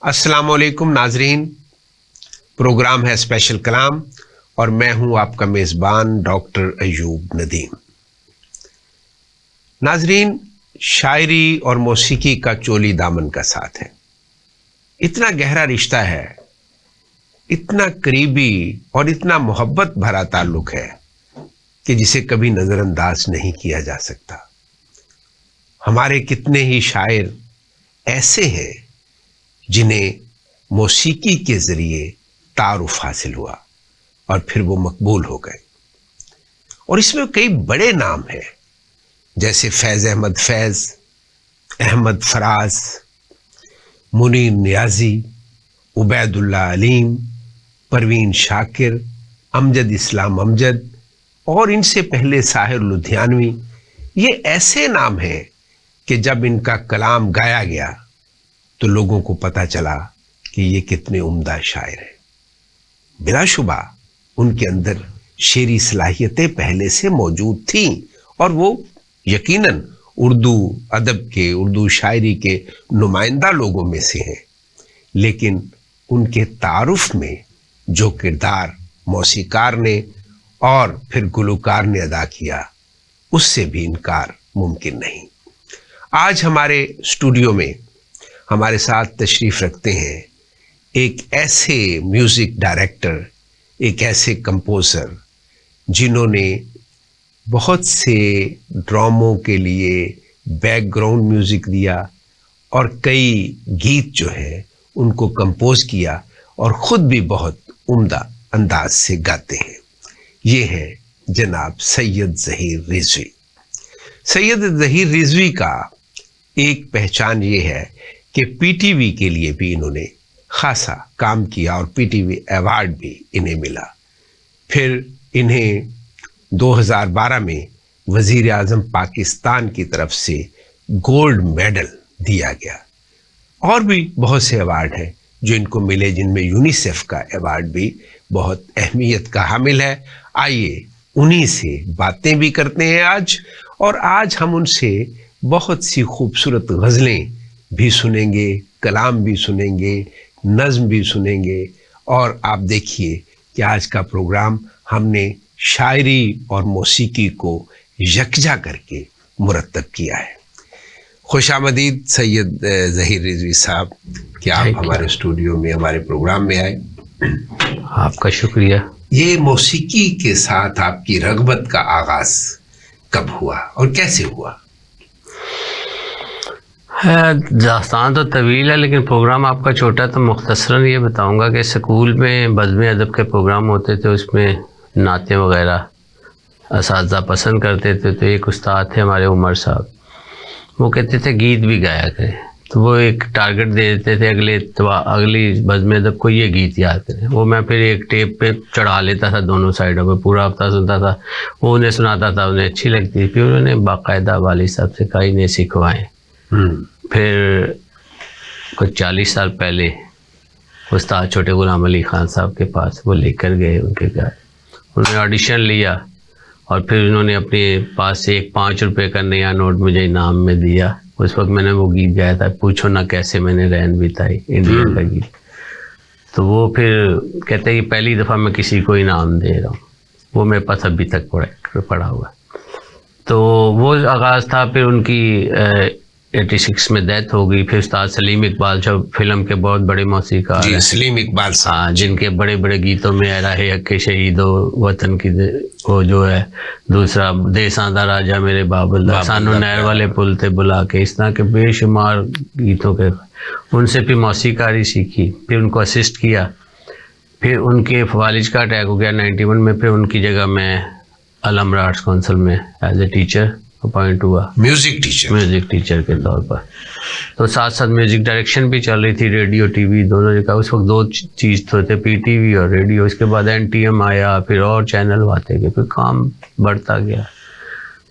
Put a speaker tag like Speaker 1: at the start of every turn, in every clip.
Speaker 1: अस्सलामुअलैकुम नाजरीन, प्रोग्राम है स्पेशल कलाम और मैं हूं आपका मेज़बान डॉक्टर अयूब नदीम। नाजरीन, शायरी और मौसीकी का चोली दामन का साथ है। इतना गहरा रिश्ता है, इतना करीबी और इतना मोहब्बत भरा ताल्लुक है कि जिसे कभी नज़रअंदाज नहीं किया जा सकता। हमारे कितने ही शायर ऐसे हैं जिन्हें मौसीकी के ज़रिए तारुफ हासिल हुआ और फिर वो मकबूल हो गए। और इसमें कई बड़े नाम हैं, जैसे फैज़ अहमद फैज़, अहमद फराज, मुनीर नियाज़ी, उबैदुल्ला अलीम, परवीन शाकिर, अमजद इस्लाम अमजद और इनसे पहले साहिर लुधियानवी। ये ऐसे नाम हैं कि जब इनका कलाम गाया गया तो लोगों को पता चला कि ये कितने उम्दा शायर हैं। बिलाशुबा उनके अंदर शेरी सलाहियतें पहले से मौजूद थीं और वो यकीनन उर्दू अदब के, उर्दू शायरी के नुमाइंदा लोगों में से हैं। लेकिन उनके तारुफ में जो किरदार मौसीकार ने और फिर गुलकार ने अदा किया, उससे भी इनकार मुमकिन नहीं। आज हमारे स्टूडियो में हमारे साथ तशरीफ़ रखते हैं एक ऐसे म्यूज़िक डायरेक्टर, एक ऐसे कंपोज़र जिन्होंने बहुत से ड्रामों के लिए बैकग्राउंड म्यूज़िक दिया और कई गीत जो है उनको कंपोज़ किया और ख़ुद भी बहुत उम्दा अंदाज से गाते हैं। ये है जनाब सैयद ज़हीर रिज़वी। सैयद ज़हीर रिज़वी का एक पहचान ये है कि पीटीवी के लिए भी इन्होंने खासा काम किया और पीटीवी अवार्ड भी इन्हें मिला। फिर इन्हें 2012 में वज़ीर आज़म पाकिस्तान की तरफ से गोल्ड मेडल दिया गया। और भी बहुत से अवार्ड हैं जो इनको मिले, जिनमें यूनिसेफ का अवार्ड भी बहुत अहमियत का हामिल है। आइए उन्हीं से बातें भी करते हैं आज, और आज हम उनसे बहुत सी खूबसूरत गज़लें भी सुनेंगे, कलाम भी सुनेंगे, नज़्म भी सुनेंगे। और आप देखिए कि आज का प्रोग्राम हमने शायरी और मौसीकी को यकजा करके मुरतब किया है। खुशामदीद सैयद ज़हीर रिज़वी साहब, कि आप हमारे स्टूडियो में, हमारे प्रोग्राम में आए।
Speaker 2: आपका शुक्रिया।
Speaker 1: ये मौसीकी के साथ आपकी रग़बत का आगाज़ कब हुआ और कैसे हुआ?
Speaker 2: दास्तान तो तवील है, लेकिन प्रोग्राम आपका छोटा, तो मुख्तसरन ये बताऊंगा कि स्कूल में बज़्म अदब के प्रोग्राम होते थे, उसमें नातें वगैरह असातिज़ा पसंद करते थे। तो एक उस्ताद थे हमारे उमर साहब, वो कहते थे गीत भी गाया करें। तो वो एक टारगेट दे देते थे, अगली बज़्म अदब को ये गीत याद करें। वो मैं फिर एक टेप पे चढ़ा लेता था, दोनों साइडों पे पूरा हफ्ता सुनता था। वो उन्हें सुनाता था, उन्हें अच्छी लगती थी। फिर उन्होंने बाकायदा वालिद साहब से कहा इन्हें सिखवाएँ। फिर कुछ 40 साल पहले उस्ताद छोटे गुलाम अली ख़ान साहब के पास वो लेकर गए उनके घर। उन्होंने ऑडिशन लिया और फिर उन्होंने अपने पास से एक 5 रुपए का नया नोट मुझे इनाम में दिया। उस वक्त मैंने वो गीत गाया था, पूछो ना कैसे मैंने रैन बिताई, इंडिया का गीत। तो वो फिर कहते हैं कि पहली दफ़ा मैं किसी को इनाम दे रहा हूँ। वो मेरे पास अभी तक पड़ा हुआ। तो वो आगाज़ था। फिर उनकी 86 में डेथ हो गई। फिर उस्ताद सलीम इकबाल जो फिल्म के बहुत बड़े मौसीकार हैं,
Speaker 1: सलीम इकबाल साहब,
Speaker 2: हाँ, जिनके बड़े बड़े गीतों में है राहे हक के शहीदो वतन की, वो जो है दूसरा देसां दा राजा मेरे बाबुल्ला, सानू नहर वाले पुल ते बुला के, इस तरह के बेशुमार गीतों के, उनसे फिर मौसीकारी सीखी। फिर उनको असिस्ट किया। फिर उनके वालिद का अटैक हो गया 91 में। फिर उनकी जगह मैं अल-अमरा आर्ट्स काउंसिल में एज ए टीचर अपॉइंट हुआ, म्यूज़िक टीचर के तौर पर। तो साथ साथ म्यूज़िक डायरेक्शन भी चल रही थी, रेडियो टीवी दोनों जगह। उस वक्त 2 चीज़ तो थे, पीटीवी और रेडियो। इसके बाद एनटीएम आया, फिर और चैनल आते गए, फिर काम बढ़ता गया।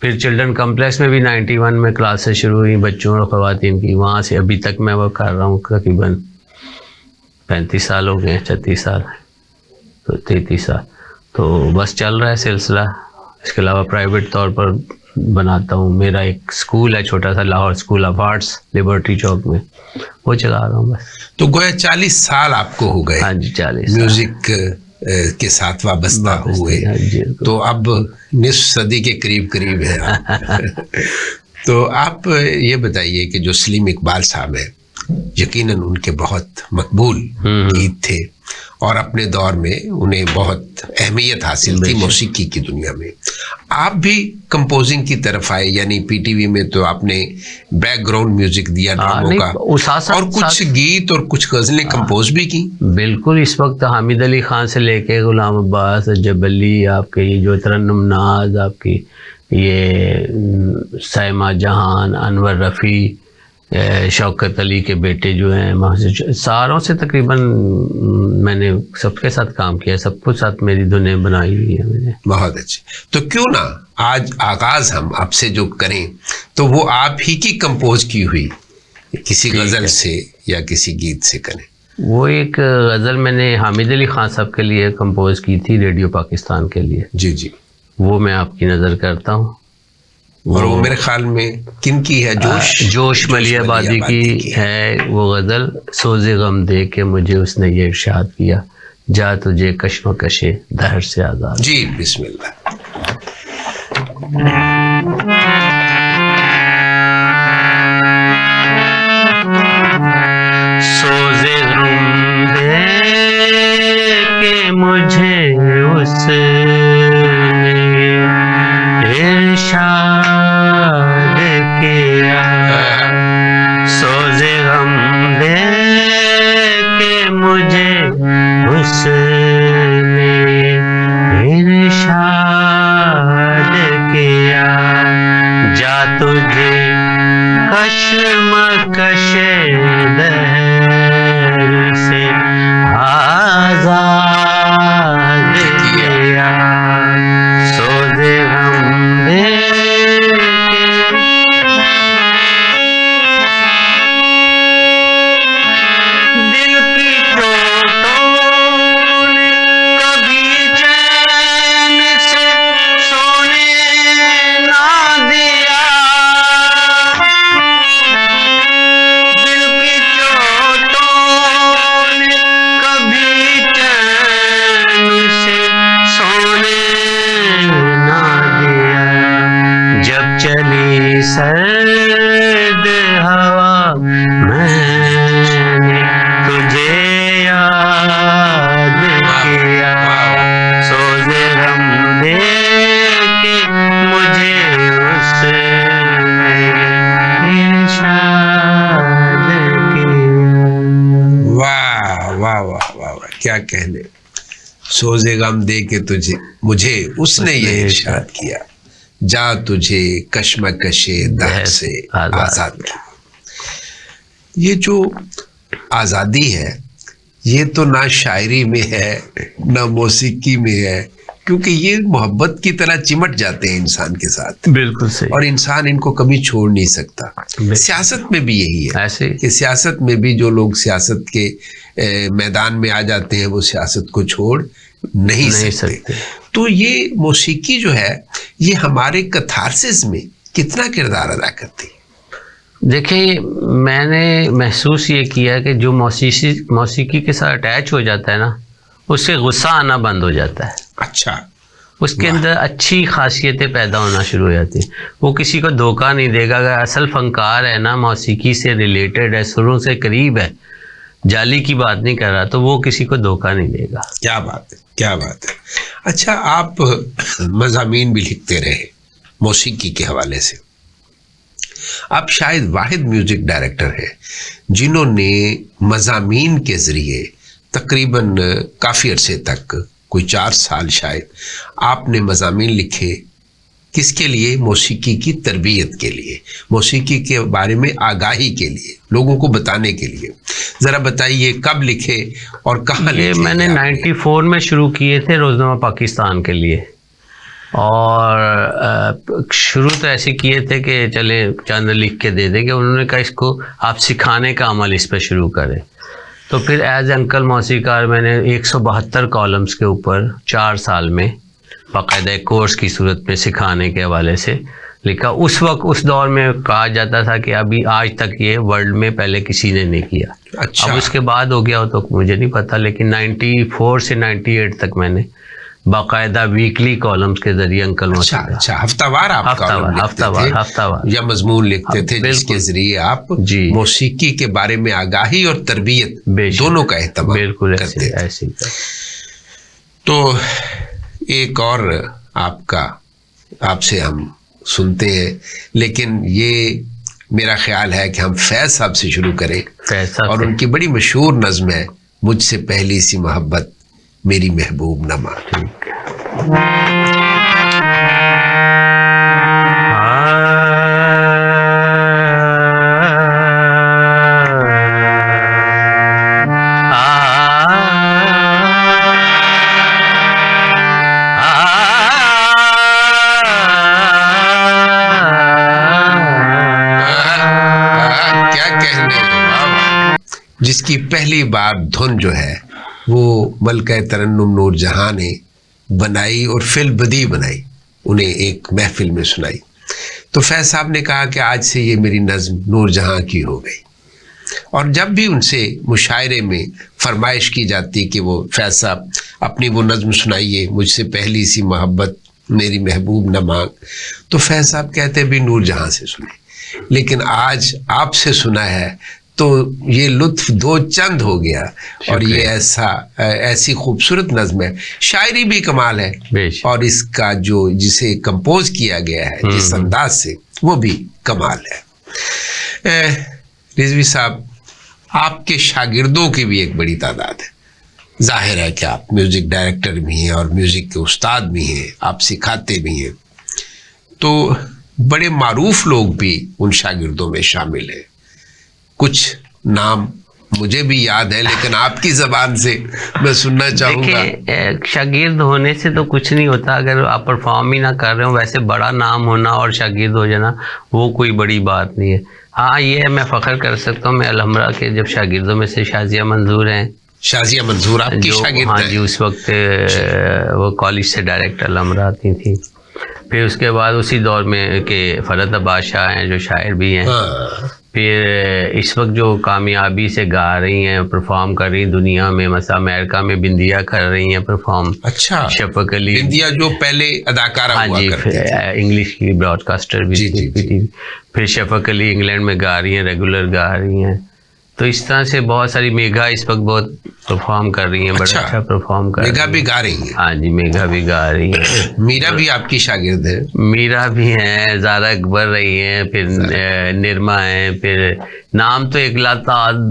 Speaker 2: फिर चिल्ड्रन कम्प्लेक्स में भी 91 में क्लासेस शुरू हुई बच्चों और ख़वातीन की। वहाँ से अभी तक मैं वो कर रहा हूँ, तकरीबन 35 साल हो गए, 36 साल, तो 33 साल। तो बस चल रहा है सिलसिला। इसके अलावा प्राइवेट तौर पर बनाता हूँ। मेरा एक स्कूल है छोटा सा, Lahore school of arts, liberty Chowk में, वो चला रहा हूँ बस।
Speaker 1: तो गोया 40 साल आपको हो गए
Speaker 2: हाँ जी, 40
Speaker 1: म्यूजिक के साथ वाबस्ता हुए।
Speaker 2: हाँ जी।
Speaker 1: तो अब निस्फ सदी के करीब करीब है आप। तो आप ये बताइए कि जो सलीम इकबाल साहब हैं, यकीनन उनके बहुत मकबूल गीत थे और अपने दौर में उन्हें बहुत अहमियत हासिल थी मौसीकी की दुनिया में। आप भी कंपोजिंग की तरफ आए, यानी पीटीवी में तो आपने बैकग्राउंड म्यूजिक दिया ड्रामों का, और कुछ गीत और कुछ गजलें कंपोज भी की।
Speaker 2: बिल्कुल, इस वक्त हामिद अली खान से लेके गुलाम अब्बास, जबली, आपके ये जो तरन्नुम नाज, आपकी ये सैमा जहान, अनवर रफ़ी, शौकत अली के बेटे जो हैं, सारों से तकरीबन मैंने सबके साथ काम किया, सबके साथ मेरी धुनें बनाई हुई है मैंने।
Speaker 1: बहुत अच्छे। तो क्यों ना आज आगाज हम आपसे जो करें तो वो आप ही की कंपोज की हुई किसी गजल से या किसी गीत से करें।
Speaker 2: वो एक गज़ल मैंने हामिद अली खान साहब के लिए कंपोज की थी, रेडियो पाकिस्तान के लिए।
Speaker 1: जी जी,
Speaker 2: वो मैं आपकी नज़र करता हूँ।
Speaker 1: और वो मेरे ख्याल में किनकी है?
Speaker 2: जोश मलियाबादी की है वो गज़ल। सोज़े गम दे के मुझे उसने ये इरशाद किया, जा तुझे कश्मकशे दहर से आज़ाद।
Speaker 1: जी बिस्मिल्लाह।
Speaker 2: सोज़े गम दे के मुझे उसने इरशाद किया, सोज़े गम दे के मुझे उसने इरशाद किया, जा तुझे कश्मकशे दहर से आज़ाद किया, सोज़े गम दे। सर्द हवा मैंने तुझे याद किया, सोज़े गम दे के मुझे उसने इरशाद किया।
Speaker 1: वाह वाह वाह वाह वाह, क्या कहने। सोज़े गम दे के तुझे मुझे उसने ये इरशाद किया, जा तुझे कश्मकशे दहर से आज़ाद किया। ये जो आज़ादी है ये तो ना शायरी में है ना मौसीकी में है, क्योंकि ये मोहब्बत की तरह चिमट जाते हैं इंसान के साथ।
Speaker 2: बिल्कुल सही।
Speaker 1: और इंसान इनको कभी छोड़ नहीं सकता। सियासत में भी यही है
Speaker 2: ऐसे
Speaker 1: कि सियासत में भी जो लोग सियासत के मैदान में आ जाते हैं वो सियासत को छोड़ नहीं सकते। तो ये मौसीकी जो है ये हमारे कथारसिस में कितना किरदार अदा करती है?
Speaker 2: देखिए, मैंने महसूस ये किया कि जो मौसीकी के साथ अटैच हो जाता है ना, उससे गुस्सा आना बंद हो जाता है।
Speaker 1: अच्छा,
Speaker 2: उसके अंदर अच्छी खासियतें पैदा होना शुरू हो जाती हैं। वो किसी को धोखा नहीं देगा। अगर असल फनकार है ना, मौसीकी से रिलेटेड है, सुरों से करीब है, जाली की बात नहीं कर रहा, तो वो किसी को धोखा नहीं देगा।
Speaker 1: क्या बात है, क्या बात है। अच्छा, आप मज़ामीन भी लिखते रहे मौसीकी के हवाले से। आप शायद वाहिद म्यूजिक डायरेक्टर हैं जिन्होंने मज़ामीन के ज़रिए तकरीबन काफ़ी अरसे तक, कोई 4 साल शायद, आपने मज़ामीन लिखे। किसके लिए? मौसीकी की तरबियत के लिए, मौसीकी के बारे में आगाही के लिए, लोगों को बताने के लिए। ज़रा बताइए कब लिखे और कहाँ लिखे?
Speaker 2: ये मैंने 94 में शुरू किए थे रोज़नामा पाकिस्तान के लिए। और शुरू तो ऐसे किए थे कि चले चंद लिख के दे देंगे। उन्होंने कहा इसको आप सिखाने का अमल इस पर शुरू करें। तो फिर एज अंकल मौसीकार मैंने 172 कॉलम्स के ऊपर 4 साल में बाकायदा एक कोर्स की सूरत में सिखाने के हवाले से लिखा। उस वक्त उस दौर में कहा जाता था कि अभी आज तक ये वर्ल्ड में पहले किसी ने नहीं किया।
Speaker 1: अच्छा।
Speaker 2: अब उसके बाद हो गया हो तो मुझे नहीं पता, लेकिन 94 से 98 तक मैंने बाकायदा वीकली कॉलम्स के जरिए अंकल
Speaker 1: अच्छा, अच्छा, हफ्तावार आप कॉलम लिखते थे
Speaker 2: हफ्तावार
Speaker 1: या मजमून लिखते थे, जिसके जरिए आप
Speaker 2: जी
Speaker 1: मौसीकी के बारे में आगाही और तरबियत दोनों का एहतमाम
Speaker 2: बिल्कुल
Speaker 1: करते थे।
Speaker 2: ऐसे।
Speaker 1: तो एक और आपसे हम सुनते हैं, लेकिन ये मेरा ख्याल है कि हम फैज साहब से शुरू करें। और उनकी बड़ी मशहूर नज़्म है, मुझसे पहली सी मोहब्बत मेरी महबूब न मान। जिसकी पहली बार धुन जो है वो मलका तरन्नुम नूर जहां ने बनाई और फिल बदी बनाई, उन्हें एक महफिल में सुनाई। तो फैज साहब ने कहा कि आज से ये मेरी नज़्म नूर जहां की हो गई। और जब भी उनसे मुशायरे में फरमाइश की जाती कि वो फैज साहब अपनी वो नज़्म सुनाइए, मुझसे पहली सी मोहब्बत मेरी महबूब न मांग, तो फैज साहब कहते भी नूर जहां से सुने। लेकिन आज आपसे सुना है तो ये लुत्फ दो चंद हो गया। और ये ऐसी खूबसूरत नज़्म है, शायरी भी कमाल है, और इसका जो जिसे कंपोज किया गया है जिस अंदाज से, वो भी कमाल है। रिजवी साहब, आपके शागिर्दों की भी एक बड़ी तादाद है। जाहिर है कि आप म्यूज़िक डायरेक्टर भी हैं और म्यूज़िक के उस्ताद भी हैं, आप सिखाते भी हैं। तो बड़े मारूफ लोग भी उन शागिर्दों में शामिल हैं। कुछ नाम मुझे भी याद है, लेकिन आपकी ज़बान से मैं सुनना चाहूँगा।
Speaker 2: देखिए, शागिर्द होने से तो कुछ नहीं होता, अगर आप परफॉर्म ही ना कर रहे हो। वैसे बड़ा नाम होना और शागिर्द हो जाना वो कोई बड़ी बात नहीं है। हाँ, ये मैं फ़ख्र कर सकता हूँ, मैं अलहमरा के जब शागिर्दों में से शाजिया मंजूर हैं।
Speaker 1: शाजिया मंजूर आपकी शागिर्द
Speaker 2: हाँ जी, उस वक्त वो कॉलेज से डायरेक्ट अलहमरा आती थी। फिर उसके बाद उसी दौर में के फरहत बादशाह हैं जो शायर भी हैं।
Speaker 1: हाँ।
Speaker 2: फिर इस वक्त जो कामयाबी से गा रही हैं, परफॉर्म कर रही दुनिया में, मतलब अमेरिका में बिंदिया कर रही हैं परफॉर्म।
Speaker 1: अच्छा,
Speaker 2: शफक अली
Speaker 1: बिंदिया जो पहले अदाकारा हुआ करती थी,
Speaker 2: इंग्लिश की ब्रॉडकास्टर भी थी। फिर शफक अली इंग्लैंड में गा रही हैं, रेगुलर गा रही हैं। तो इस तरह से बहुत सारी, मेघा इस वक्त बहुत परफॉर्म कर रही हैं। बड़ा अच्छा परफॉर्म कर रही हैं।
Speaker 1: मेघा भी गा रही हैं?
Speaker 2: हाँ जी, मेघा भी गा रही है।
Speaker 1: मीरा भी आपकी शागिर्द है?
Speaker 2: मीरा भी हैं, ज़ारा अकबर रही हैं, फिर निरमा हैं, फिर नाम तो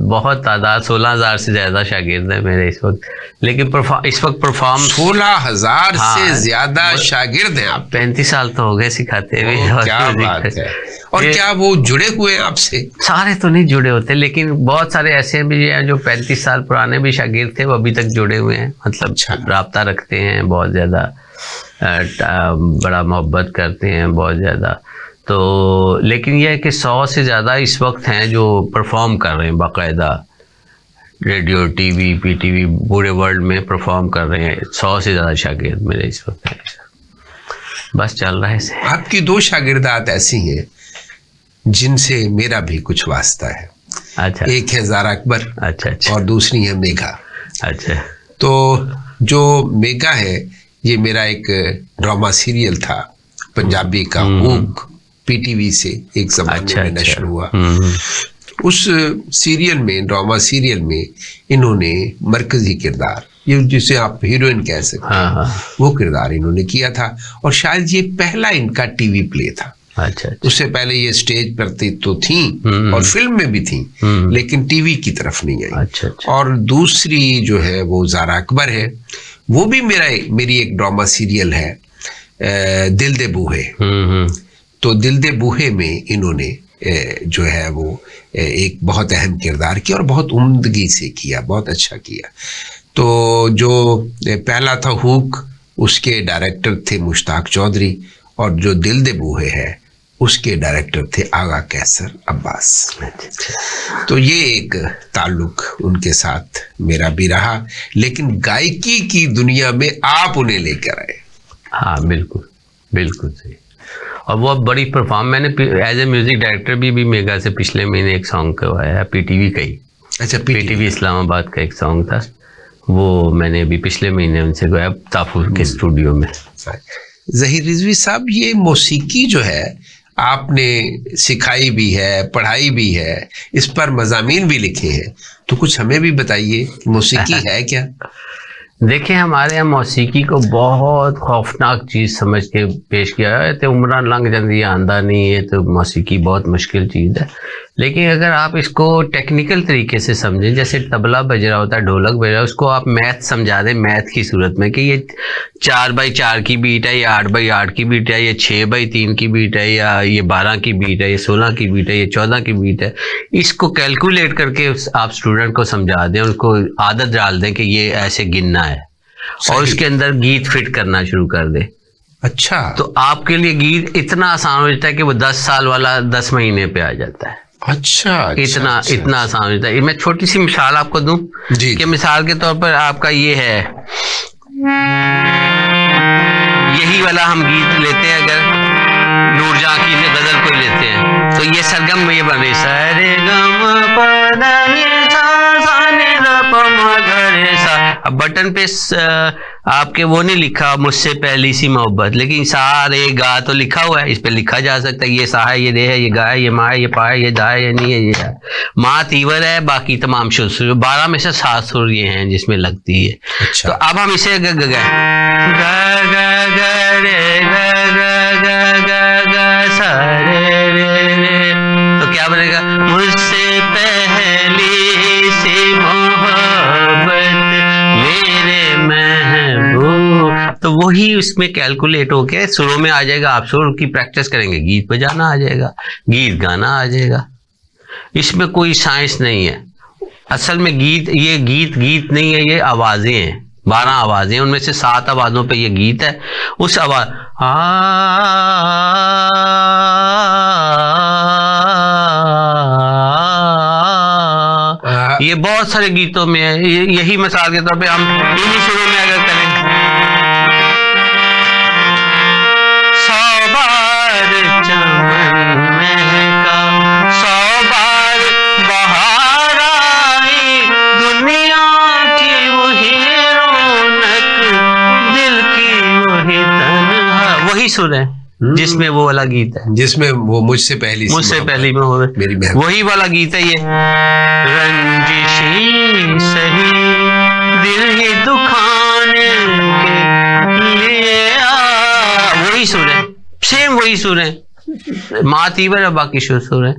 Speaker 2: बहुत तादाद 16,000 से ज़्यादा शागिर्द हैं मेरे इस वक्त। लेकिन इस वक्त परफॉर्म
Speaker 1: 16,000 से ज़्यादा शागिर्द हैं आप?
Speaker 2: 35 साल तो हो गए सिखाते हुए।
Speaker 1: क्या बात है। और क्या वो जुड़े हुए हैं आपसे?
Speaker 2: सारे तो नहीं जुड़े होते, लेकिन बहुत सारे ऐसे भी हैं जो 35 साल पुराने भी शागिर्द थे, वो अभी तक जुड़े हुए हैं। मतलब राब्ता रखते हैं बहुत ज़्यादा, बड़ा मोहब्बत करते हैं बहुत ज़्यादा। तो लेकिन यह है कि 100 से ज़्यादा इस वक्त हैं जो परफॉर्म कर रहे हैं बाकायदा, रेडियो, टीवी, पीटीवी, पूरे वर्ल्ड में परफॉर्म कर रहे हैं। 100 से ज़्यादा शागिर्द मेरे इस वक्त हैं। बस चल रहा है इसे।
Speaker 1: आपकी 2 शागिर्दात ऐसी हैं जिनसे मेरा भी कुछ वास्ता है।
Speaker 2: अच्छा।
Speaker 1: एक है ज़ारा अकबर।
Speaker 2: अच्छा।
Speaker 1: और दूसरी है मेघा।
Speaker 2: अच्छा।
Speaker 1: तो जो मेघा है, ये मेरा एक ड्रामा सीरियल था पंजाबी का, हुक, पीटीवी से एक ज़माने में नशर हुआ। उस सीरियल में, ड्रामा सीरियल में, इन्होंने मरकजी किरदार, ये जिसे आप हीरोइन कह सकते हैं, वो किरदार इन्होंने किया था। और शायद ये पहला इनका टीवी प्ले था।
Speaker 2: अच्छा।
Speaker 1: उससे पहले ये स्टेज पर तो थी और फिल्म में भी थी, लेकिन टीवी की तरफ नहीं आई।
Speaker 2: अच्छा।
Speaker 1: और दूसरी जो है वो ज़ारा अकबर है, वो भी मेरी एक ड्रामा सीरियल है, दिल दे बूहे। तो दिल दे बूहे में इन्होंने जो है वो एक बहुत अहम किरदार किया और बहुत उम्दगी से किया, बहुत अच्छा किया। तो जो पहला था हुक, उसके डायरेक्टर थे मुश्ताक चौधरी, और जो दिल दे बूहे है उसके डायरेक्टर थे आगा कैसर अब्बास। तो ये एक ताल्लुक उनके साथ मेरा भी रहा, लेकिन गायकी की दुनिया में आप उन्हें लेकर आए।
Speaker 2: हाँ, बिल्कुल बिल्कुल सही। और वो बड़ी परफॉर्म, मैंने एज ए म्यूजिक डायरेक्टर भी मेगा से पिछले महीने एक सॉन्ग करवाया है, पीटीवी का ही।
Speaker 1: अच्छा,
Speaker 2: पीटीवी इस्लामाबाद का एक सॉन्ग था, वो मैंने अभी पिछले महीने उनसे गया ताफूर के स्टूडियो में।
Speaker 1: ज़हीर रिजवी साहब, ये मौसीकी जो है आपने सिखाई भी है, पढ़ाई भी है, इस पर मज़ामीन भी लिखे हैं, तो कुछ हमें भी बताइए, मौसीकी है क्या?
Speaker 2: देखिए, हमारे यहाँ मौसीकी को बहुत खौफनाक चीज़ समझ के पेश किया है। तो उम्र लंघ जाती आंदा नहीं है, तो मौसीकी बहुत मुश्किल चीज़ है। लेकिन अगर आप इसको टेक्निकल तरीके से समझें, जैसे तबला बज रहा होता है, ढोलक बज रहा है, उसको आप मैथ समझा दें मैथ की सूरत में कि ये 4/4 की बीट है, या 8/8 की बीट है, ये 6/3 की बीट है, या ये 12 की बीट है, ये 16 की बीट है, ये 14 की बीट है। इसको कैलकुलेट करके आप स्टूडेंट को समझा दें, उनको आदत डाल दें कि ये ऐसे गिनना है, और उसके अंदर गीत फिट करना शुरू कर दें।
Speaker 1: अच्छा,
Speaker 2: तो आपके लिए गीत इतना आसान हो जाता है कि वो 10 साल वाला 10 महीने पे आ जाता है।
Speaker 1: अच्छा,
Speaker 2: इतना आसान हो जाता है। मैं छोटी सी मिसाल आपको दूं कि मिसाल के तौर पर आपका ये है, यही वाला हम गीत लेते हैं, अगर नूरजहां की गजल कोई लेते हैं, तो ये सरगम में ये बन रही, सारे गम पदा नी सा सा नी दा प म ग रे सा। अब बटन पे आपके वो नहीं लिखा मुझसे पहली सी मोहब्बत, लेकिन सा रे गा तो लिखा हुआ है, इस पे लिखा जा सकता है, ये सा है, ये रे है, ये गा है, ये मा है, ये पा है, ये दा है, ये नहीं है, ये है। मा तीवर है, बाकी तमाम सुर 12 में से 7 सुर ये हैं जिसमें लगती है।
Speaker 1: अच्छा।
Speaker 2: तो अब हम इसे ग ग ग रे ग सा रे रे, तो क्या बनेगा, मुझसे पहली सी मोहब्बत मेरे महबूब। तो वही उसमें कैलकुलेट होके सुरों में आ जाएगा। आप सुर की प्रैक्टिस करेंगे, गीत बजाना आ जाएगा, गीत गाना आ जाएगा। इसमें कोई साइंस नहीं है। असल में ये गीत नहीं है, ये आवाजें हैं, 12 आवाजें, उनमें से 7 आवाजों पे ये गीत है। उस आवाज ये बहुत सारे गीतों में है। यही मिसाल के तौर पे हम इन्हीं सुरों में अगर करें, 100 बार चमन महका, 100 बार बहार आई, दुनिया की वही रौनक, दिल की वही तन्हा, वही सुर है जिसमें वो वाला गीत है,
Speaker 1: जिसमें वो मुझसे पहली
Speaker 2: में हो
Speaker 1: मेरी
Speaker 2: वही वाला गीत है। ये रंजिशी सही दिल ही दुखाने के लिए वही सुर है, सेम वही सुर है, माँ तीवर है, बाकी सुर है।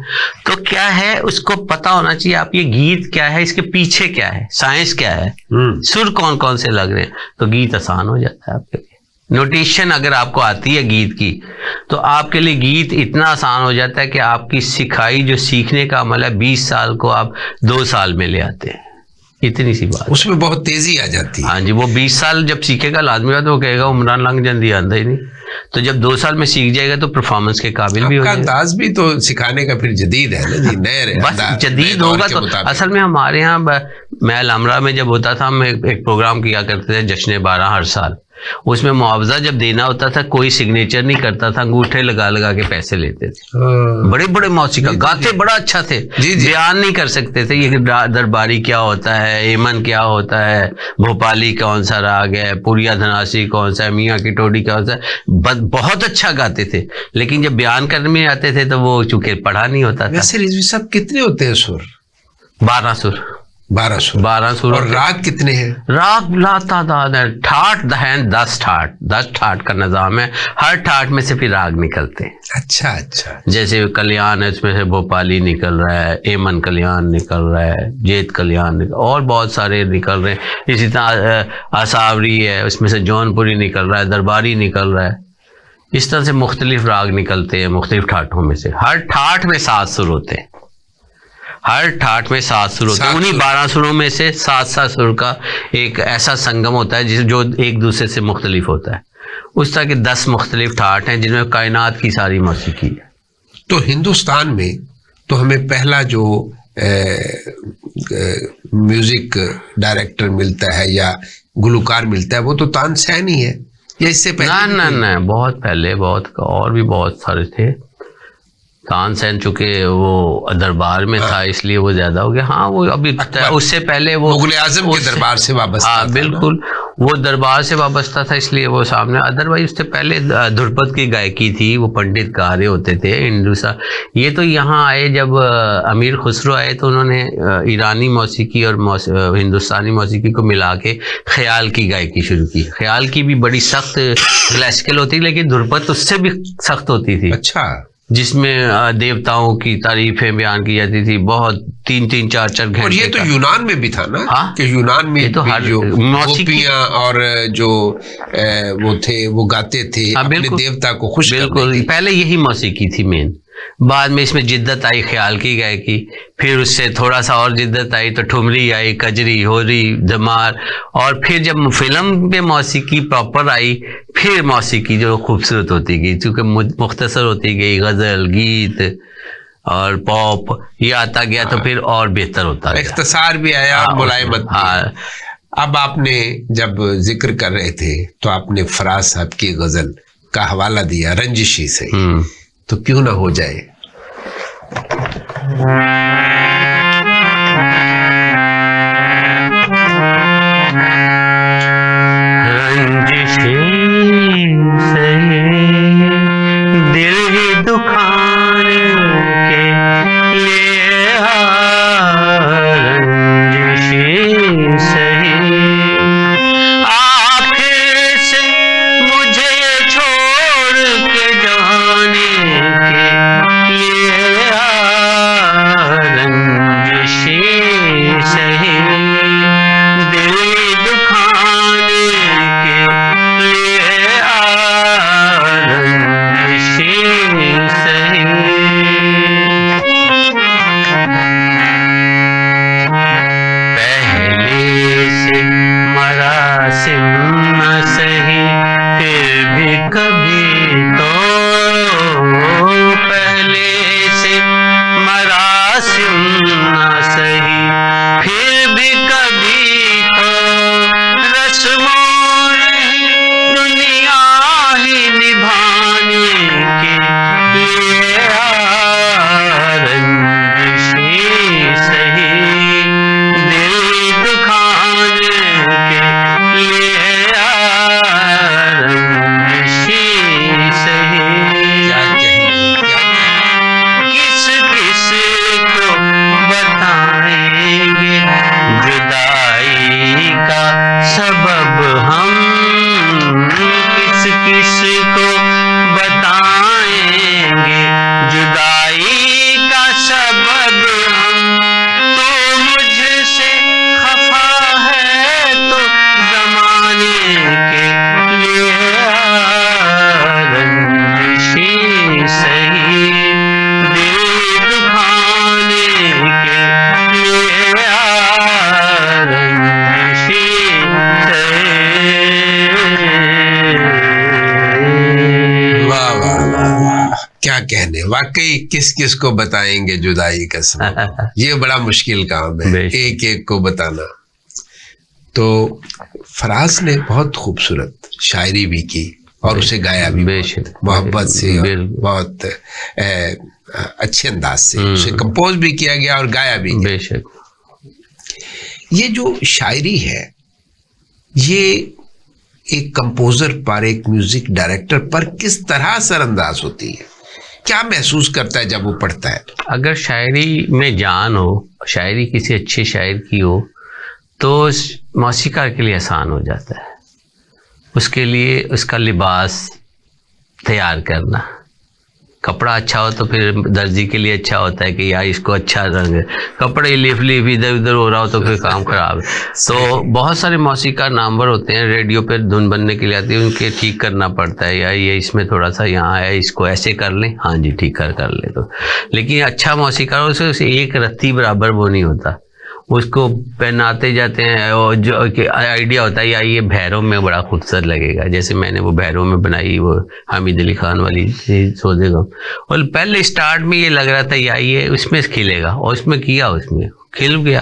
Speaker 2: तो क्या है, उसको पता होना चाहिए आप ये गीत क्या है, इसके पीछे क्या है, साइंस क्या है, सुर कौन कौन से लग रहे हैं, तो गीत आसान हो जाता है आपके लिए। नोटेशन अगर आपको आती है गीत की, तो आपके लिए गीत इतना आसान हो जाता है कि आपकी सिखाई जो सीखने का अमल है 20 साल को आप 2 साल में ले आते हैं। इतनी सी बात,
Speaker 1: उसमें बहुत तेजी आ जाती है।
Speaker 2: हाँ जी, वो 20 साल जब सीखेगा लाजमी बात, वो कहेगा उमरान लंघ जल्दी आंदा ही नहीं। तो जब 2 साल में सीख जाएगा तो परफॉर्मेंस के काबिल भी हो जाएगा।
Speaker 1: अंदाज भी तो सिखाने का फिर जदीद है ना जी, नए
Speaker 2: बस जदीद होगा तो। असल में हमारे यहाँ मैं अलमरा में जब होता था, हम एक प्रोग्राम किया करते थे जश्न 12 हर साल। उसमें मुआवजा जब देना होता था, कोई सिग्नेचर नहीं करता था, अंगूठे लगा लगा के पैसे लेते थे। बड़े बड़े मौसीका गाते बड़ा अच्छा थे, बयान नहीं कर सकते थे ये दरबारी क्या होता है, एमन क्या होता है, भोपाली कौन सा राग है, पुरिया धनासी कौन सा है, मियाँ की टोडी कौन सा है, बहुत अच्छा गाते थे। लेकिन जब बयान करने में आते थे तो वो चूंकि पढ़ा नहीं होता था।
Speaker 1: वैसे रिजवी साहब कितने होते हैं सुर?
Speaker 2: 12 सुर।
Speaker 1: 12 सुर। और राग कितने हैं?
Speaker 2: राग लातादाद है, ठाठ दहन 10 ठाठ, 10 ठाठ का निजाम है। हर ठाठ में से फिर राग निकलते हैं।
Speaker 1: अच्छा अच्छा।
Speaker 2: जैसे कल्याण है, उसमें से भोपाली निकल रहा है, एमन कल्याण निकल रहा है, जेत कल्याण और बहुत सारे निकल रहे हैं। इसी तरह आसावरी है, उसमें से जौनपुरी निकल रहा है, दरबारी निकल रहा है। इस तरह से मुख्तलिफ राग निकलते हैं मुख्तलिफ ठाठों में से। हर ठाठ में 7 सुर होते हैं, हर ठाठ में 7 सुर होते हैं। उन्हीं 12 सुरों में से 7 सुर का एक ऐसा संगम होता है जो एक दूसरे से मुख्तलिफ होता है। उस तरह के 10 मुख्तलिफ ठाठ हैं जिनमें कायनात की सारी मौसीकी है।
Speaker 1: तो हिंदुस्तान में तो हमें पहला जो म्यूजिक डायरेक्टर मिलता है या गुलकार मिलता है वो तो तानसेन ही है। या इससे पहले?
Speaker 2: ना
Speaker 1: भी
Speaker 2: ना
Speaker 1: कोई?
Speaker 2: ना, बहुत पहले, बहुत और भी बहुत सारे थे। तानसेन चूंकि वो दरबार में था इसलिए वो ज्यादा हो गया। हाँ वो अभी
Speaker 1: अकबर,
Speaker 2: उससे पहले वो
Speaker 1: मुगल आजम के दरबार से वाबस्ता था
Speaker 2: हाँ
Speaker 1: ना?
Speaker 2: बिल्कुल, वो दरबार से वाबस्ता था इसलिए वो सामने। अदरवाइज उससे पहले ध्रुपद की गायकी थी, वो पंडित गा रहे होते थे हिंदुस्तान। ये तो यहाँ आए जब अमीर खुसरो आए तो उन्होंने ईरानी मौसीकी और हिंदुस्तानी मौसीकी को मिला के ख्याल की गायकी शुरू की। ख्याल की भी बड़ी सख्त क्लासिकल होती, लेकिन ध्रुपद उससे भी सख्त होती थी,
Speaker 1: अच्छा।
Speaker 2: जिसमें देवताओं की तारीफें बयान की जाती थी, बहुत 3-3, 4-4 घंटे।
Speaker 1: और ये तो यूनान में भी था ना?
Speaker 2: हाँ?
Speaker 1: कि यूनान में
Speaker 2: ये तो
Speaker 1: भी
Speaker 2: हर
Speaker 1: जो
Speaker 2: मौसीकी-
Speaker 1: गोपियां और जो वो थे वो गाते थे
Speaker 2: हाँ,
Speaker 1: अपने
Speaker 2: बिल्कुल।
Speaker 1: देवता को खुश करने
Speaker 2: बिल्कुल,
Speaker 1: के।
Speaker 2: पहले यही मौसीकी थी मेन। बाद में इसमें जिद्दत आई ख्याल की गायकी, फिर उससे थोड़ा सा और जिद्दत आई तो ठुमरी आई, कजरी, होरी, धमार, और फिर जब फिल्म पे मौसीकी प्रॉपर आई, फिर मौसीकी जो खूबसूरत होती गई, क्योंकि मुख्तसर होती गई, गजल, गीत और पॉप ये आता गया तो फिर और बेहतर होता गया।
Speaker 1: इख्तिसार भी आया और मुलायमत भी।
Speaker 2: हाँ।
Speaker 1: अब आपने जब जिक्र कर रहे थे तो आपने फराज साहब की गजल का हवाला दिया रंजिशी से, तो क्यों ना हो जाए।
Speaker 2: रंजिशी से दिल ही दुखाने के लिए रंजिशी सही, फिर से मुझे छोड़ के जाने के लिए रंजिशी सही, दिल दुखाने के लिए रंजिशी सही। पहले से मरासिम न सही फिर भी कभी तो, पहले से मरासिम न सही फिर भी कभी तो, रस्मों नहीं दुनिया ही निभाने के लिए रंजिशी सही, दिल दुखाने के लिए रंजिशी सही।
Speaker 1: क्या कहें, क्या कहें?
Speaker 2: किस किस को बताएंगे जुदाई का सबब हम, किस किस को बताएंगे जुदाई का सबब हम, तो मुझसे खफा है तो जमाने के लिए रंजिशी सही, दिल दुखाने के लिए रंजिशी सही।
Speaker 1: वाह वाह वाह वाह, क्या कहने। वाकई किस किस को बताएंगे जुदाई का सबब, ये बड़ा मुश्किल काम है
Speaker 2: बेशक।
Speaker 1: एक एक को बताना। तो फराज ने बहुत खूबसूरत शायरी भी की और उसे गाया भी
Speaker 2: बेशक,
Speaker 1: बहुत मोहब्बत से और
Speaker 2: बिल्कुल।
Speaker 1: बहुत अच्छे अंदाज से उसे कंपोज भी किया गया और गाया भी गया।
Speaker 2: बेशक।
Speaker 1: ये जो शायरी है ये एक कंपोजर पर, एक म्यूजिक डायरेक्टर पर किस तरह असरअंदाज होती है? क्या महसूस करता है जब वो पढ़ता है?
Speaker 2: अगर शायरी में जान हो, शायरी किसी अच्छे शायर की हो, तो मौसीकार के लिए आसान हो जाता है। उसके लिए उसका लिबास तैयार करना, कपड़ा अच्छा हो तो फिर दर्जी के लिए अच्छा होता है कि यार इसको अच्छा रंग है, कपड़े लिफ लिफ इधर उधर हो रहा हो तो फिर काम खराब है। तो बहुत सारे मौसीकार नामवर होते हैं, रेडियो पे धुन बनने के लिए आती है, उनके ठीक करना पड़ता है, यार ये इसमें थोड़ा सा यहाँ है, इसको ऐसे कर लें, हाँ जी ठीक कर ले। तो लेकिन अच्छा मौसीकार हो उसे एक रत्ती बराबर वो नहीं होता, उसको पहनाते जाते हैं, और जो आइडिया होता है या ये भैरव में बड़ा खूबसूरत लगेगा। जैसे मैंने वो भैरव में बनाई, वो हामिद अली खान वाली सौदे गम, और पहले स्टार्ट में ये लग रहा था या ये उसमें खिलेगा, और उसमें किया, उसमें खिल गया।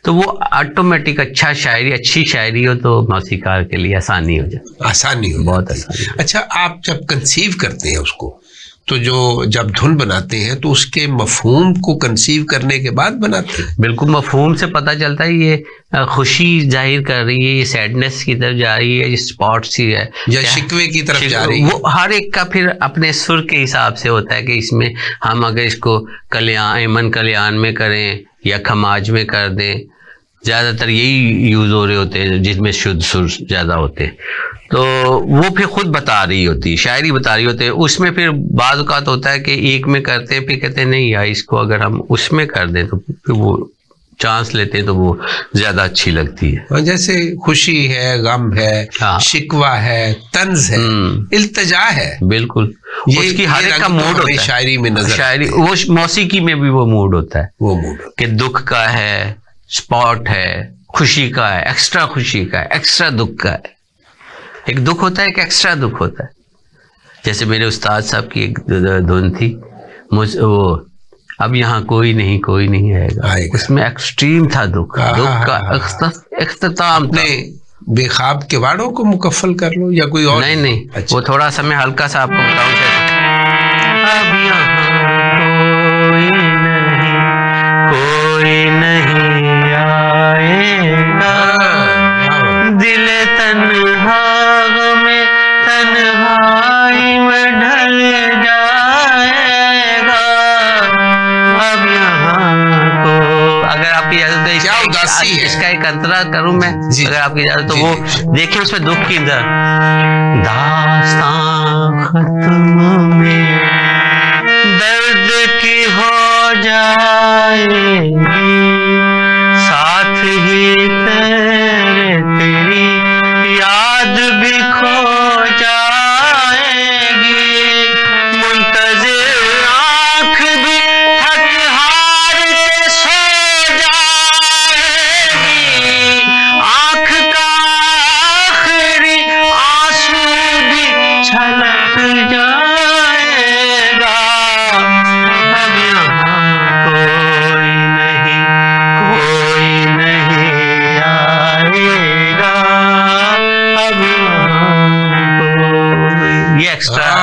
Speaker 2: तो वो ऑटोमेटिक अच्छा शायरी, अच्छी शायरी हो तो मौसीकार के लिए आसानी हो जाए,
Speaker 1: आसानी हो
Speaker 2: बहुत
Speaker 1: जाती है।
Speaker 2: आसानी।
Speaker 1: अच्छा, आप जब कंसीव करते हैं उसको, तो जब धुन बनाते हैं तो उसके मफहूम को कंसीव करने के बाद बनाते हैं?
Speaker 2: बिल्कुल, मफहूम से पता चलता है ये खुशी जाहिर कर रही है, ये सैडनेस की तरफ जा रही है, ये स्पॉट सी है
Speaker 1: या शिकवे की तरफ जा रही है।
Speaker 2: वो हर एक का फिर अपने सुर के हिसाब से होता है कि इसमें हम अगर इसको कल्याण, एमन कल्याण में करें या खमाज में कर दें, ज़्यादातर यही यूज़ हो रहे होते हैं जिसमें शुद्ध सुर ज़्यादा होते हैं। तो वो फिर खुद बता रही होती है, शायरी बता रही होती है। उसमें फिर बाज़ औक़ात होता है कि एक में करते हैं, फिर कहते हैं नहीं यार इसको अगर हम उसमें कर दें तो फिर वो चांस लेते हैं तो वो ज़्यादा अच्छी लगती है।
Speaker 1: और जैसे खुशी है, गम है,
Speaker 2: हाँ।
Speaker 1: शिकवा है, तंज है, इल्तिजा है,
Speaker 2: बिल्कुल, उसकी हर एक का मूड होता है।
Speaker 1: शायरी में नजर,
Speaker 2: शायरी वो मौसीकी में भी वो मूड होता है,
Speaker 1: वो मूड
Speaker 2: कि दुख का है, स्पॉट है, खुशी का है, एक्स्ट्रा खुशी का है, एक्स्ट्रा दुख का है। एक दुख होता है, एक एक्स्ट्रा दुख होता है। जैसे मेरे उस्ताद साहब की एक धुन थी, वो अब यहाँ कोई नहीं आएगा, उसमें एक्सट्रीम था दुख, दुख का अख्ताम था।
Speaker 1: बेखाब के वाड़ों को मुकफ्फल कर लो या कोई और?
Speaker 2: नहीं,
Speaker 1: अच्छा।
Speaker 2: वो थोड़ा सा मैं हल्का सा आपको बताऊं कैसे। अब यहाँ कोई नहीं आएगा, दिल तन्हा में तन्हाई में ढल जाएगा। अब यहाँ को अगर आपकी इजाजत है,
Speaker 1: क्या उदासी है,
Speaker 2: इसका एक अंतरा करूं मैं, अगर आपकी इजाजत तो वो देखिए उसमें दुख की अंदर दास्तां खत्म में दर्द की हो जाएगी, साथ ही तेरी याद भी खो जाएगी, मुंतज़िर आँख भी थक हार के सो जाएगी, आँख का आखिरी आंसू भी छलक जाएगा। अब यहाँ कोई नहीं आएगा, अब ये एक्स्ट्रा।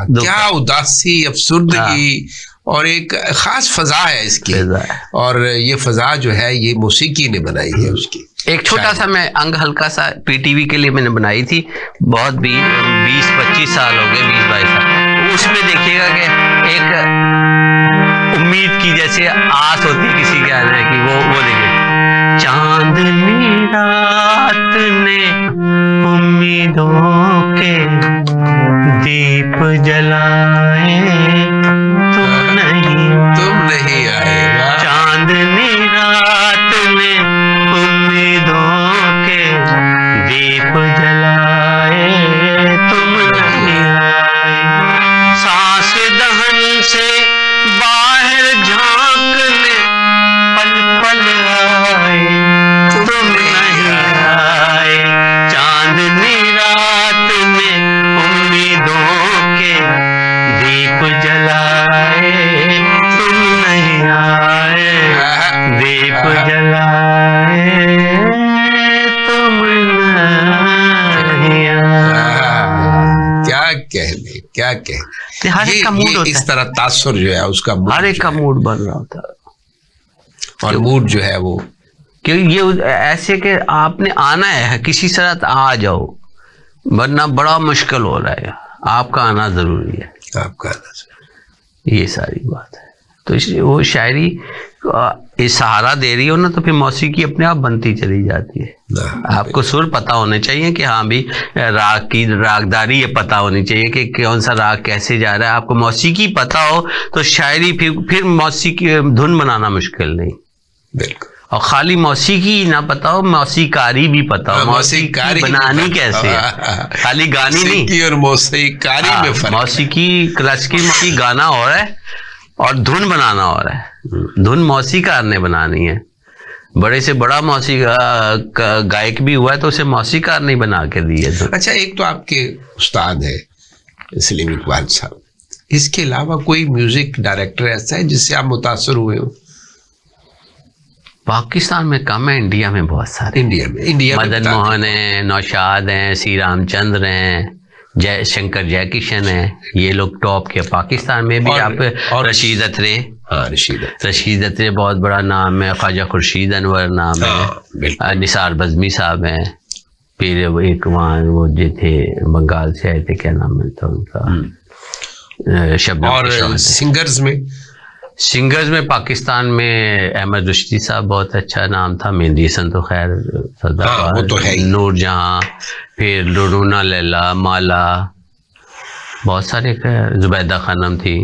Speaker 1: क्या उदासी, अफसुर्दगी और एक खास फजा है इसकी, और ये फजा जो है ये मौसीकी ने बनाई है उसकी।
Speaker 2: एक छोटा सा मैं अंग हल्का सा पीटीवी के लिए मैंने बनाई थी, बहुत 20-25 साल हो गए, 20-22 साल। उसमें देखिएगा कि एक उम्मीद की जैसे आस होती है किसी के आने की, वो देखिए, चांदनी रात ने उम्मीदों के दीप जलाए, तुम नहीं आएगा, चांदनी रात ने उम्मीदों के दीप जलाए, तुम नहीं आए, सांस दहन से बाहर झांकने पल पल आए, तुम नहीं आए, चांदनी रात में उम्मीदों के दीप जलाए, तुम नहीं आए, दीप जलाए, तुम नहीं आए।
Speaker 1: क्या कहने
Speaker 2: हर एक का मूड होता है,
Speaker 1: इस तरह तासुर जो है उसका मूड,
Speaker 2: हर एक का मूड बन रहा होता है,
Speaker 1: और मूड जो है वो
Speaker 2: क्योंकि ये ऐसे कि आपने आना है, किसी तरह आ जाओ, वरना बड़ा मुश्किल हो रहा है, आपका आना जरूरी है,
Speaker 1: आपका आना जरूरी,
Speaker 2: ये सारी बात है। तो इसलिए वो शायरी ये सहारा दे रही हो ना, तो फिर मौसीकी अपने आप बनती चली जाती है। आपको सुर पता होने चाहिए कि हाँ भी राग की रागदारी ये पता होनी चाहिए कि कौन सा राग कैसे जा रहा है। आपको मौसीकी पता हो तो शायरी फिर मौसीकी धुन बनाना मुश्किल नहीं।
Speaker 1: बिल्कुल।
Speaker 2: और खाली मौसीकी ना पता हो, मौसीकारी भी पता हो, मौसीकी बनानी कैसे है, खाली गानी नहीं।
Speaker 1: और मौसीकारी में फर्क।
Speaker 2: मौसीकी क्लासिकल गाना हो रहा है और धुन बनाना हो रहा है। धुन मौसीकार ने बनानी है, बड़े से बड़ा मौसीका गायक भी हुआ है तो उसे मौसीकार नहीं बना के दिए तो।
Speaker 1: अच्छा, एक तो आपके उस्ताद है सलीम इकबाल साहब, इसके अलावा कोई म्यूजिक डायरेक्टर ऐसा है जिससे आप मुतासर हुए हो?
Speaker 2: पाकिस्तान में कम है, इंडिया में बहुत सारे।
Speaker 1: इंडिया में
Speaker 2: मदन मोहन है, नौशाद हैं, सी रामचंद्र हैं, जयकिशन है, ये लोग टॉप के। पाकिस्तान में भी और रशीद अत्रे।
Speaker 1: हाँ,
Speaker 2: रशीद अत्रे बहुत बड़ा नाम है। ख्वाजा खुर्शीद अनवर नाम है। निसार बज़मी साहब हैं। फिर एक वहाँ वो जो थे बंगाल से आए थे, क्या नाम है था उनका, शबनम।
Speaker 1: और
Speaker 2: सिंगर्स में पाकिस्तान में अहमद रुश्दी साहब बहुत अच्छा नाम था। मेहंदी हसन तो खैर
Speaker 1: वो तो है।
Speaker 2: नूर जहाँ, फिर लुरूना लैला, माला, बहुत सारे। जुबैदा खानम थी,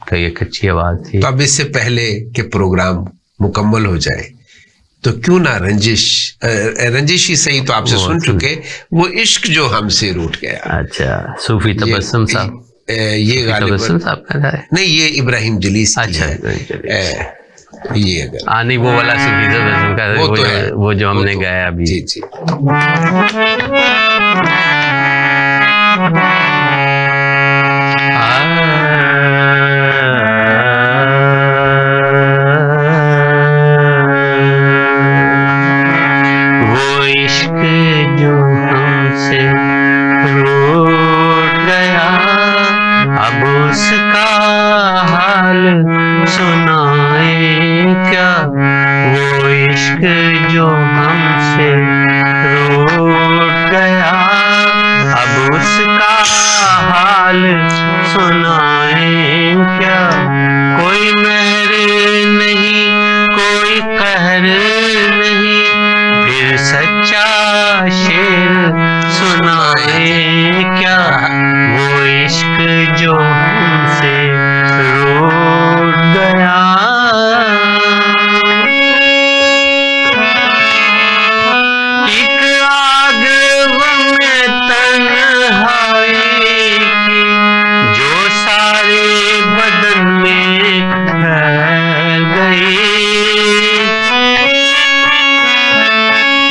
Speaker 2: कई एक अच्छी आवाज थी।
Speaker 1: तो अब इससे पहले कि प्रोग्राम मुकम्मल हो जाए तो क्यों ना रंजिश ही सही तो आपसे सुन चुके, वो इश्क जो हमसे रूठ गया।
Speaker 2: अच्छा, सूफी तबस्सुम साहब,
Speaker 1: ये
Speaker 2: तबस्सुम साहब का है?
Speaker 1: नहीं, ये इब्राहिम जलीस की
Speaker 2: अच्छा
Speaker 1: है। ये अगर
Speaker 2: नहीं, वो वाला सूफी तबस्सुम का
Speaker 1: वो तो है,
Speaker 2: वो जो हमने गाया अभी।
Speaker 1: जी जी।
Speaker 2: वो इश्क जो हमसे रूठ गया, अब उसका हाल सुनाए क्या। वो इश्क जो हमसे रूठ गया, अब उसका हाल सुनाए क्या। कोई मेहर नहीं, कोई कहर नहीं, फिर सच्चा शेर सुनाए क्या। वो इश्क जो हमसे रूठ गया। एक आग में तन्हाई की जो सारे बदन में फैल गई।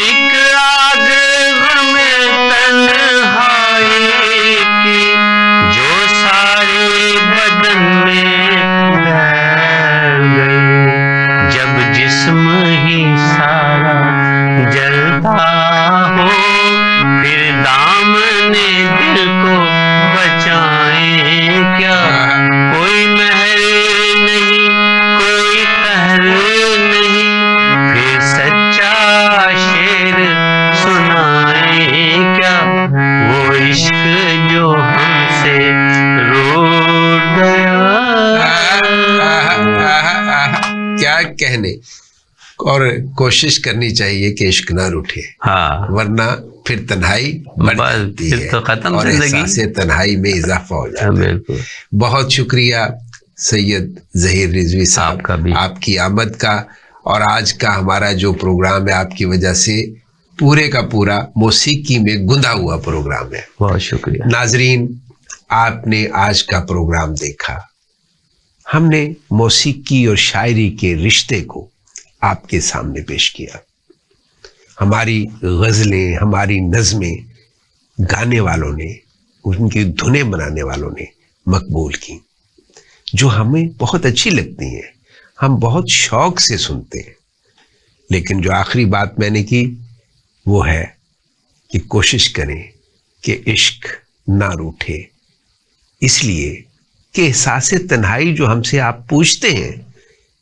Speaker 2: एक आग में तन्हाई की जो सारे बदन में फैल गई। जब जिस्म ही सारा जलता हो, फिर दामने दिल को बचाए क्या। कोई मेहर नहीं, कोई कहर नहीं, फिर सच्चा शेर सुनाए क्या। वो इश्क जो हमसे रूठ गया।
Speaker 1: क्या कहने, और कोशिश करनी चाहिए कि इश्क ना रूठे।
Speaker 2: हाँ,
Speaker 1: वरना फिर तन्हाई बढ़ जाती है,
Speaker 2: तो खत्म
Speaker 1: और
Speaker 2: जिंदगी।
Speaker 1: एहसासे तन्हाई में इजाफा हो जाता है।
Speaker 2: बिल्कुल।
Speaker 1: बहुत शुक्रिया सैयद ज़हीर रिजवी साहब,
Speaker 2: आपका भी।
Speaker 1: आपकी आमद का, और आज का हमारा जो प्रोग्राम है आपकी वजह से पूरे का पूरा मौसीकी में गुंदा हुआ प्रोग्राम है।
Speaker 2: बहुत शुक्रिया।
Speaker 1: नाजरीन, आपने आज का प्रोग्राम देखा। हमने मौसीकी और शायरी के रिश्ते को आपके सामने पेश किया। हमारी गज़लें, हमारी नज़में गाने वालों ने, उनकी धुनें बनाने वालों ने मकबूल की, जो हमें बहुत अच्छी लगती हैं, हम बहुत शौक से सुनते हैं। लेकिन जो आखिरी बात मैंने की वो है कि कोशिश करें कि इश्क ना रूठे, इसलिए कि एहसास तन्हाई जो हमसे आप पूछते हैं,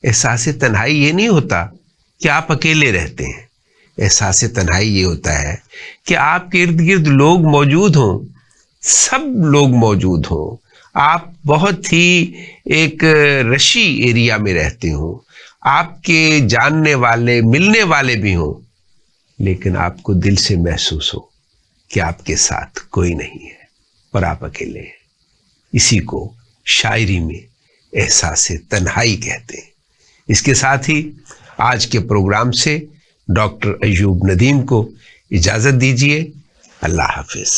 Speaker 1: एहसास तन्हाई ये नहीं होता कि आप अकेले रहते हैं। एहसास तन्हाई ये होता है कि आपके इर्द गिर्द लोग मौजूद हों, सब लोग मौजूद हों, आप बहुत ही एक रशी एरिया में रहते हों, आपके जानने वाले, मिलने वाले भी हों, लेकिन आपको दिल से महसूस हो कि आपके साथ कोई नहीं है और आप अकेले हैं। इसी को शायरी में एहसास तन्हाई कहते हैं। इसके साथ ही आज के प्रोग्राम से डॉक्टर अयूब नदीम को इजाज़त दीजिए। अल्लाह हाफिज़।